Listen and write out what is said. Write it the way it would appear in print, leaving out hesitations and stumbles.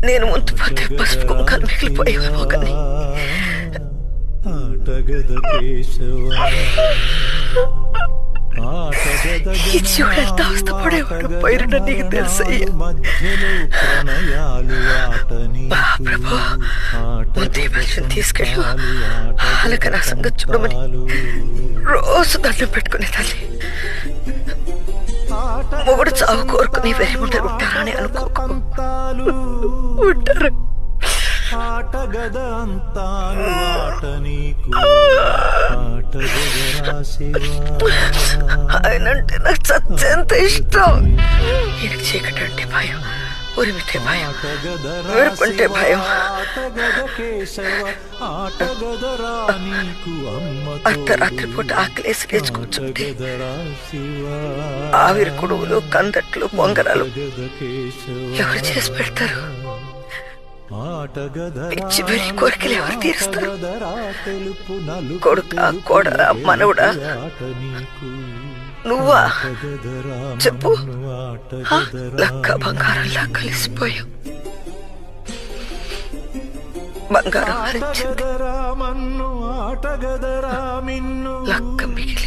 నేను ముందు పోతే పసుపు కుంకాలు మిగిలిపోయేవో కానీ ఈ చూడంత అవస్థపడేవాడు పోయిన నీకు తెలుసయ్యా. ప్రభు ముందే మనిషిని తీసుకెళ్ళు, అలాగ నా సంగతి చూడమని రోజు దండం పెట్టుకునే తల్లి. మొగుడు చావు కోరుకుని వెరీ ముందరు ఉంటారని అనుకో ఉంటారు. ఆయనంటే నాకు చచ్చేంత ఇష్టం. ఈయనకు చీకటి అంటే భయం, ఉరిమితే భయం, వేరుకుంటే భయం. అర్ధరాత్రి పూట ఆకలేసి లేచి కూర్చుంటే ఆవిరి కుడువులు, కందట్లు, పొంగరాలు ఎవరు చేసి పెడతారు? పిచ్చి బరి కోరికలు ఎవరు తీరుస్తారు? కొడుక, కోడరా, మనవుడా, నువ్వా? చెప్పు. లక్క బంగారంలా కలిసిపోయావు. బంగారం హరించింది, లక్క మిగిలి